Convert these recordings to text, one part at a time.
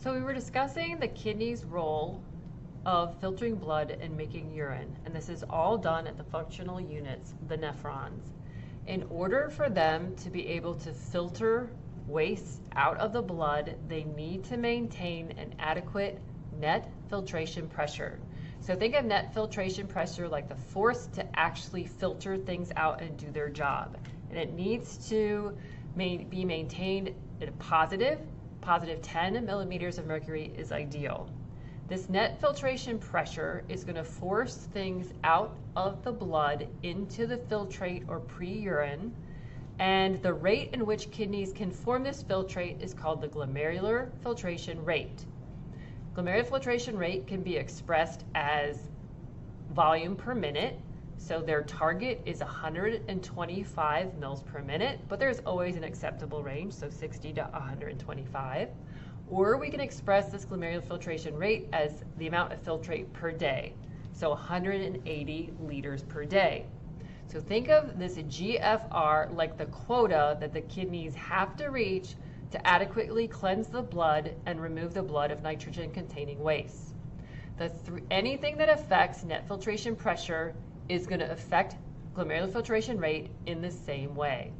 So we were discussing the kidney's role of filtering blood and making urine, and this is all done at the functional units, the nephrons. In order for them to be able to filter waste out of the blood, they need to maintain an adequate net filtration pressure. So think of net filtration pressure like the force to actually filter things out and do their job. And it needs to be maintained at a positive 10 millimeters of mercury is ideal. This net filtration pressure is going to force things out of the blood into the filtrate or pre-urine, and the rate in which kidneys can form this filtrate is called the glomerular filtration rate. Glomerular filtration rate can be expressed as volume per minute, so their target is 125 mils per minute, but there's always an acceptable range, so 60 to 125. Or we can express this glomerular filtration rate as the amount of filtrate per day, so 180 liters per day. So think of this GFR like the quota that the kidneys have to reach to adequately cleanse the blood and remove the blood of nitrogen-containing waste. Anything that affects net filtration pressure is going to affect glomerular filtration rate in the same way.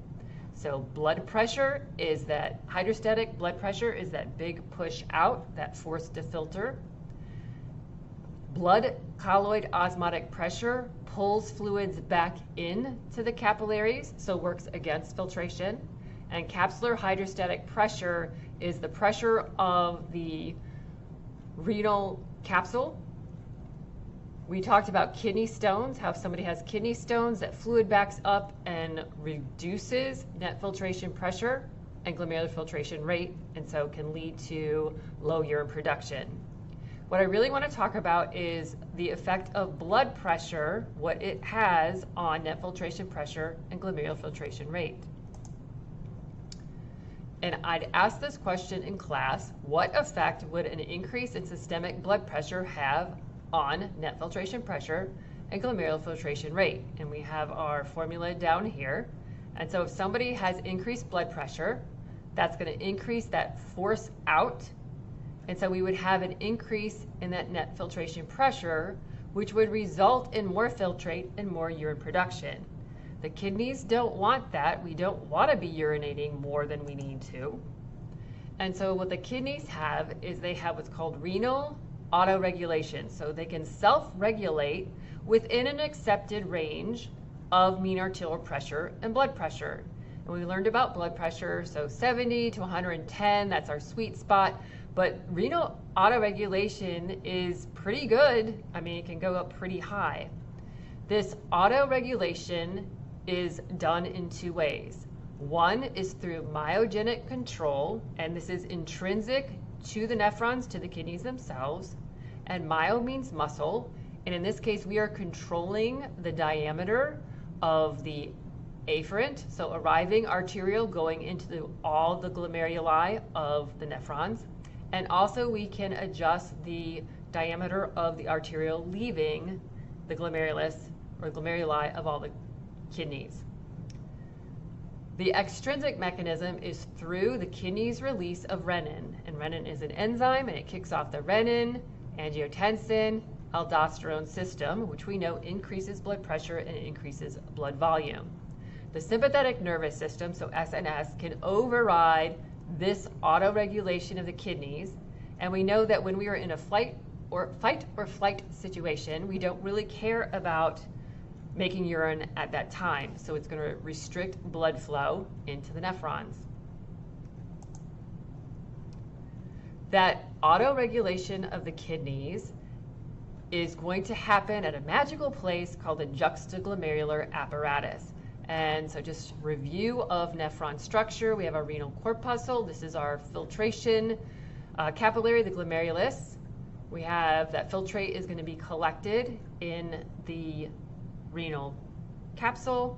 So blood pressure is that hydrostatic blood pressure is that big push out, that force to filter. Blood colloid osmotic pressure pulls fluids back in to the capillaries, so works against filtration. And capsular hydrostatic pressure is the pressure of the renal capsule. We talked about kidney stones, how if somebody has kidney stones, that fluid backs up and reduces net filtration pressure and glomerular filtration rate, and so can lead to low urine production. What I really want to talk about is the effect of blood pressure, what it has on net filtration pressure and glomerular filtration rate. And I'd ask this question in class: what effect would an increase in systemic blood pressure have on net filtration pressure and glomerular filtration rate? And we have our formula down here. And so if somebody has increased blood pressure, that's going to increase that force out. And so we would have an increase in that net filtration pressure, which would result in more filtrate and more urine production. The kidneys don't want that. We don't want to be urinating more than we need to. And so what the kidneys have is they have what's called renal autoregulation. So they can self-regulate within an accepted range of mean arterial pressure and blood pressure. And we learned about blood pressure, so 70 to 110, that's our sweet spot. But renal autoregulation is pretty good. I mean, it can go up pretty high. This autoregulation is done in two ways. One is through myogenic control, and this is intrinsic to the nephrons, to the kidneys themselves. And myo means muscle, and in this case we are controlling the diameter of the afferent, so arriving arteriole going into all the glomeruli of the nephrons. And also we can adjust the diameter of the arteriole leaving the glomerulus or glomeruli of all the kidneys. The extrinsic mechanism is through the kidney's release of renin, and renin is an enzyme, and it kicks off the renin, angiotensin, aldosterone system, which we know increases blood pressure and increases blood volume. The sympathetic nervous system, so SNS, can override this autoregulation of the kidneys, and we know that when we are in a fight or flight situation, we don't really care about making urine at that time, so it's going to restrict blood flow into the nephrons. That autoregulation of the kidneys is going to happen at a magical place called the juxtaglomerular apparatus. And so just review of nephron structure. We have our renal corpuscle. This is our filtration capillary, the glomerulus. We have that filtrate is going to be collected in the renal capsule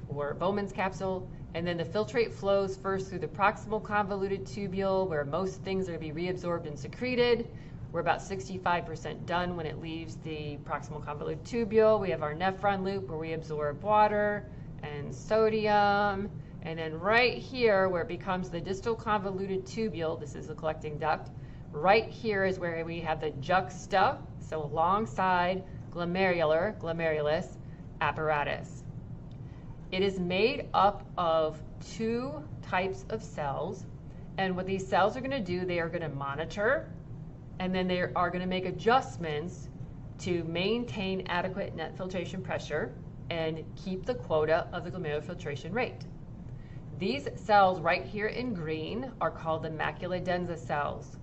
or Bowman's capsule, and then the filtrate flows first through the proximal convoluted tubule, where most things are going to be reabsorbed and secreted. We're about 65% done when it leaves the proximal convoluted tubule. We have our nephron loop where we absorb water and sodium, and then right here where it becomes the distal convoluted tubule, this is the collecting duct, Right here is where we have the juxta, so alongside glomerulus apparatus. It is made up of two types of cells, and what these cells are going to do, they are going to monitor, and then they are going to make adjustments to maintain adequate net filtration pressure and keep the quota of the glomerular filtration rate. These cells right here in green are called the macula densa cells.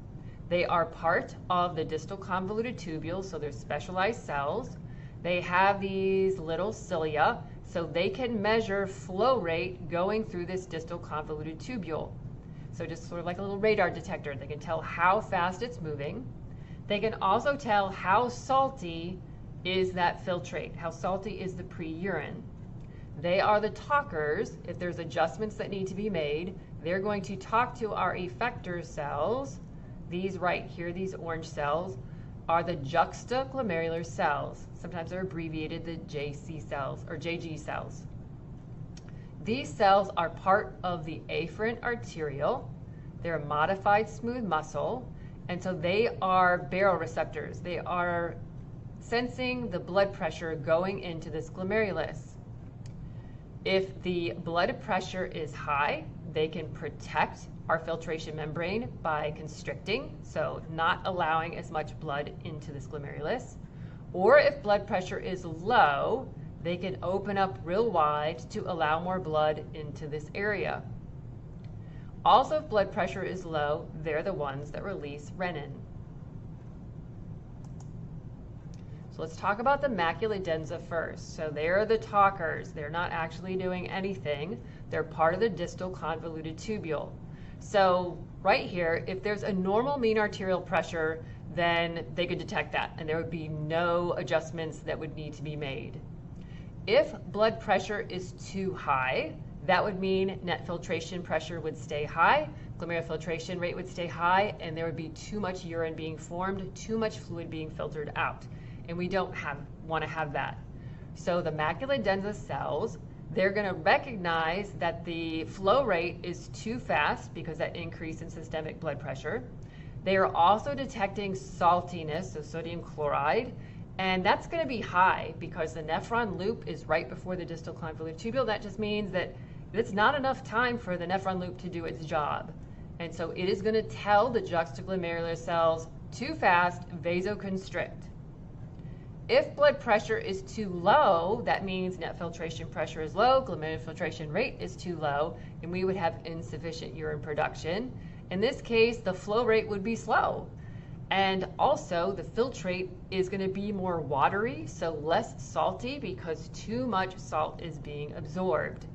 They are part of the distal convoluted tubule, so they're specialized cells. They have these little cilia, so they can measure flow rate going through this distal convoluted tubule. So just sort of like a little radar detector, they can tell how fast it's moving. They can also tell how salty is that filtrate, how salty is the pre-urine. They are the talkers. If there's adjustments that need to be made, they're going to talk to our effector cells. These right here, these orange cells, are the juxtaglomerular cells. Sometimes they're abbreviated the JC cells or JG cells. These cells are part of the afferent arteriole. They're a modified smooth muscle, and so they are baroreceptors. They are sensing the blood pressure going into this glomerulus. If the blood pressure is high, they can protect our filtration membrane by constricting, so not allowing as much blood into this glomerulus. Or if blood pressure is low, they can open up real wide to allow more blood into this area. Also, if blood pressure is low, they're the ones that release renin. So let's talk about the macula densa first. So they're the talkers. They're not actually doing anything. They're part of the distal convoluted tubule. So right here, if there's a normal mean arterial pressure, then they could detect that, and there would be no adjustments that would need to be made. If blood pressure is too high, that would mean net filtration pressure would stay high, glomerular filtration rate would stay high, and there would be too much urine being formed, too much fluid being filtered out. And we don't want to have that. So the macula densa cells, they're going to recognize that the flow rate is too fast because that increase in systemic blood pressure. They are also detecting saltiness, so sodium chloride, and that's going to be high because the nephron loop is right before the distal convoluted tubule. That just means that it's not enough time for the nephron loop to do its job. And so it is going to tell the juxtaglomerular cells too fast, vasoconstrict. If blood pressure is too low, that means net filtration pressure is low, glomerular filtration rate is too low, and we would have insufficient urine production. In this case, the flow rate would be slow. And also, the filtrate is going to be more watery, so less salty because too much salt is being absorbed.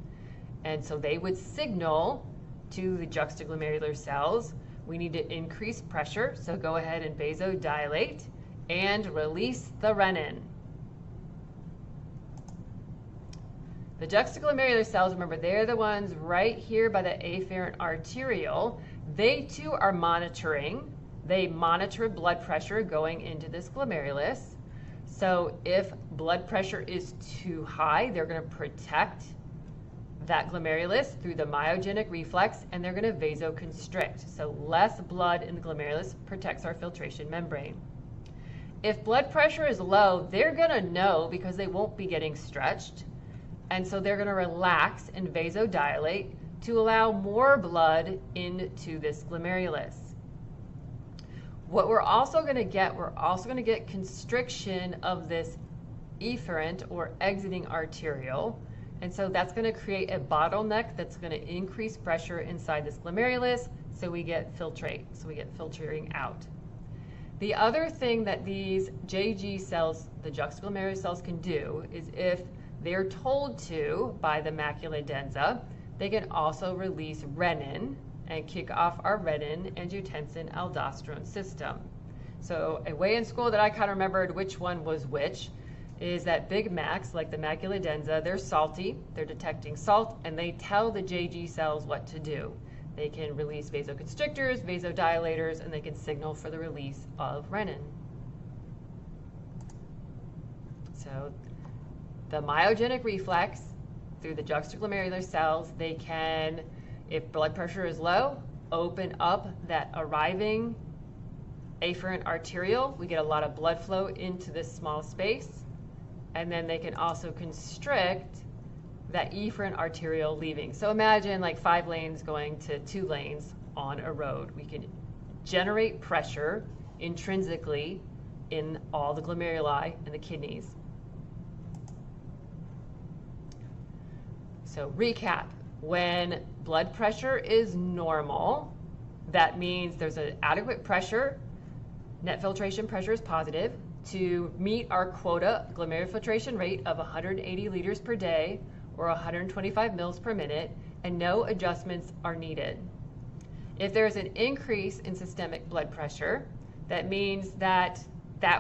And so they would signal to the juxtaglomerular cells, we need to increase pressure, so go ahead and vasodilate and release the renin. The juxtaglomerular cells, remember, they're the ones right here by the afferent arteriole. They too are monitoring. They monitor blood pressure going into this glomerulus. So if blood pressure is too high, they're going to protect that glomerulus through the myogenic reflex, and they're going to vasoconstrict. So less blood in the glomerulus protects our filtration membrane. If blood pressure is low, they're going to know because they won't be getting stretched. And so they're going to relax and vasodilate to allow more blood into this glomerulus. What we're also going to get constriction of this efferent or exiting arteriole. And so that's going to create a bottleneck that's going to increase pressure inside this glomerulus, so we get filtrate, so we get filtering out. The other thing that these JG cells, the juxtaglomerular cells, can do is if they're told to by the macula densa, they can also release renin and kick off our renin, angiotensin, aldosterone system. So a way in school that I kind of remembered which one was which is that big Macs, like the macula densa, they're salty, they're detecting salt, and they tell the JG cells what to do. They can release vasoconstrictors, vasodilators, and they can signal for the release of renin. So the myogenic reflex through the juxtaglomerular cells, they can, if blood pressure is low, open up that arriving afferent arterial. We get a lot of blood flow into this small space. And then they can also constrict that efferent arterial leaving. So imagine like 5 lanes going to 2 lanes on a road. We can generate pressure intrinsically in all the glomeruli and the kidneys. So recap, when blood pressure is normal, that means there's an adequate pressure, net filtration pressure is positive, to meet our quota glomerular filtration rate of 180 liters per day or 125 mils per minute, and no adjustments are needed. If there's an increase in systemic blood pressure, that means that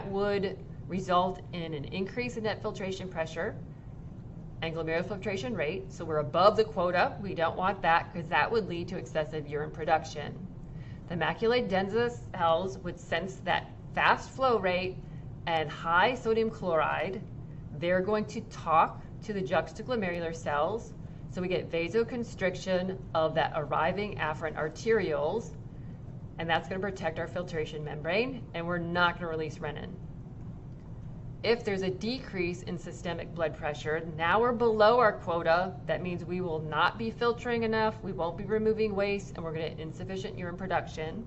would result in an increase in net filtration pressure and glomerular filtration rate. So we're above the quota. We don't want that because that would lead to excessive urine production. The maculae densa cells would sense that fast flow rate and high sodium chloride. They're going to talk to the juxtaglomerular cells. So we get vasoconstriction of that arriving afferent arterioles, and that's going to protect our filtration membrane, and we're not going to release renin. If there's a decrease in systemic blood pressure, now we're below our quota. That means we will not be filtering enough, we won't be removing waste, and we're going to get insufficient urine production.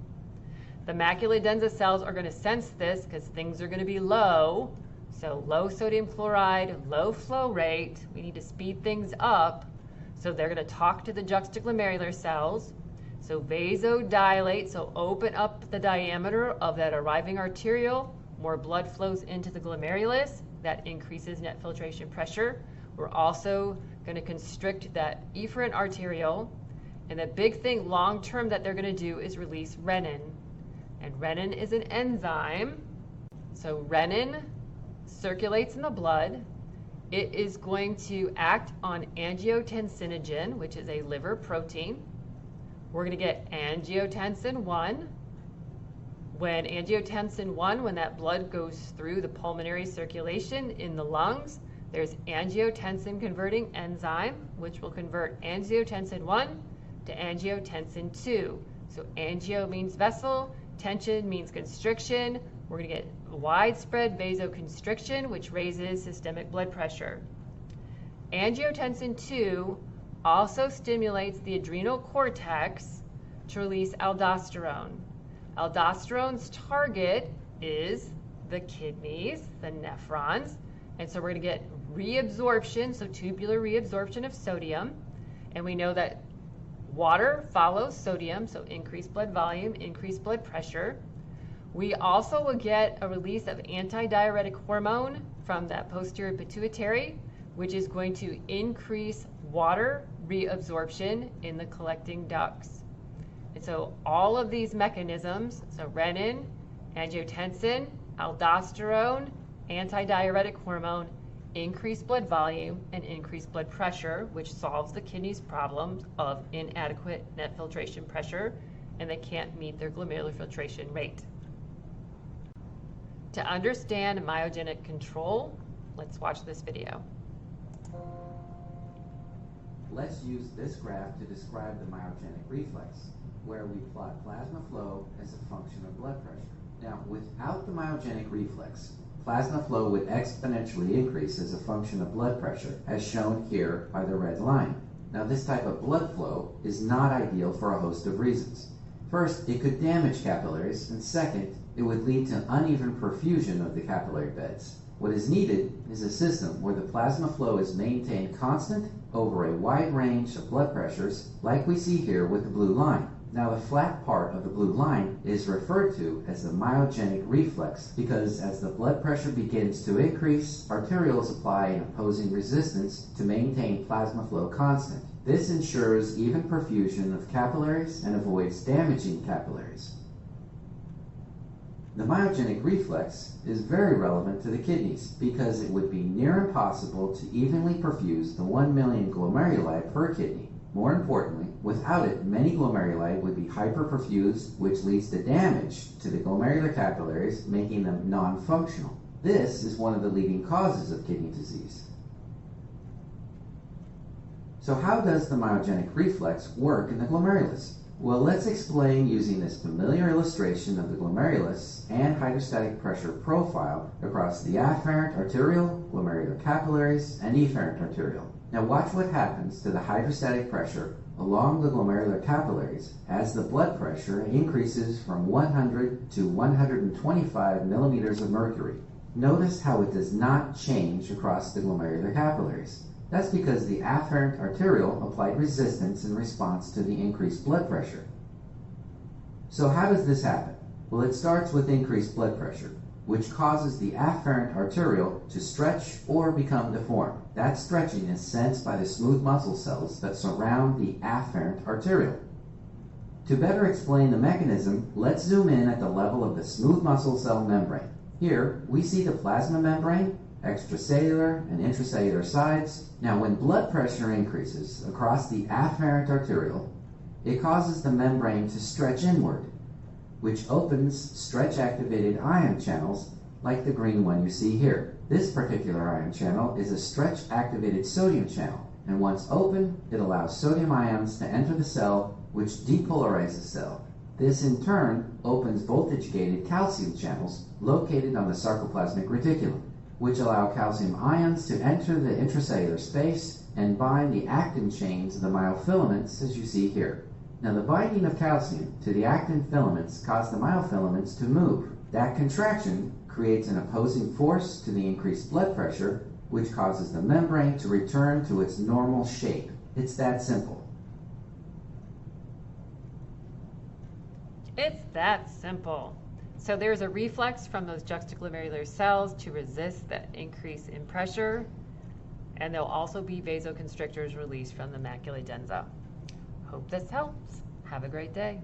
The maculae densa cells are going to sense this because things are going to be low. So low sodium chloride, low flow rate, we need to speed things up. So they're going to talk to the juxtaglomerular cells. So vasodilate, so open up the diameter of that arriving arteriole. More blood flows into the glomerulus. That increases net filtration pressure. We're also going to constrict that efferent arteriole. And the big thing long term that they're going to do is release renin. And renin is an enzyme. So renin circulates in the blood. It is going to act on angiotensinogen, which is a liver protein. We're going to get angiotensin 1. When angiotensin 1, when that blood goes through the pulmonary circulation in the lungs, there's angiotensin converting enzyme, which will convert angiotensin 1 to angiotensin 2. So angio means vessel, tension means constriction. We're going to get widespread vasoconstriction, which raises systemic blood pressure. Angiotensin 2 also stimulates the adrenal cortex to release aldosterone. Aldosterone's target is the kidneys, the nephrons, and so we're going to get reabsorption, so tubular reabsorption of sodium, and we know that water follows sodium, so increased blood volume, increased blood pressure. We also will get a release of antidiuretic hormone from that posterior pituitary, which is going to increase water reabsorption in the collecting ducts. And so all of these mechanisms, so renin, angiotensin, aldosterone, antidiuretic hormone, increase blood volume and increase blood pressure, which solves the kidney's problem of inadequate net filtration pressure, and they can't meet their glomerular filtration rate. To understand myogenic control, let's watch this video. Let's use this graph to describe the myogenic reflex, where we plot plasma flow as a function of blood pressure. Now, without the myogenic reflex, plasma flow would exponentially increase as a function of blood pressure, as shown here by the red line. Now, this type of blood flow is not ideal for a host of reasons. First, it could damage capillaries, and second, it would lead to uneven perfusion of the capillary beds. What is needed is a system where the plasma flow is maintained constant over a wide range of blood pressures, like we see here with the blue line. Now, the flat part of the blue line is referred to as the myogenic reflex because as the blood pressure begins to increase, arterioles apply an opposing resistance to maintain plasma flow constant. This ensures even perfusion of capillaries and avoids damaging capillaries. The myogenic reflex is very relevant to the kidneys because it would be near impossible to evenly perfuse the 1 million glomeruli per kidney. More importantly, without it, many glomeruli would be hyperperfused, which leads to damage to the glomerular capillaries, making them non-functional. This is one of the leading causes of kidney disease. So how does the myogenic reflex work in the glomerulus? Well, let's explain using this familiar illustration of the glomerulus and hydrostatic pressure profile across the afferent arterial, glomerular capillaries, and efferent arterial. Now watch what happens to the hydrostatic pressure along the glomerular capillaries as the blood pressure increases from 100 to 125 millimeters of mercury. Notice how it does not change across the glomerular capillaries. That's because the afferent arterial applied resistance in response to the increased blood pressure. So how does this happen? Well, it starts with increased blood pressure, which causes the afferent arterial to stretch or become deformed. That stretching is sensed by the smooth muscle cells that surround the afferent arterial. To better explain the mechanism, let's zoom in at the level of the smooth muscle cell membrane. Here, we see the plasma membrane, extracellular and intracellular sides. Now, when blood pressure increases across the afferent arterial, it causes the membrane to stretch inward, which opens stretch-activated ion channels like the green one you see here. This particular ion channel is a stretch-activated sodium channel, and once open, it allows sodium ions to enter the cell, which depolarize the cell. This in turn opens voltage-gated calcium channels located on the sarcoplasmic reticulum, which allow calcium ions to enter the intracellular space and bind the actin chains of the myofilaments as you see here. Now the binding of calcium to the actin filaments causes the myofilaments to move. That contraction creates an opposing force to the increased blood pressure, which causes the membrane to return to its normal shape. It's that simple. It's that simple. So there's a reflex from those juxtaglomerular cells to resist the increase in pressure, and there'll also be vasoconstrictors released from the macula densa. Hope this helps. Have a great day.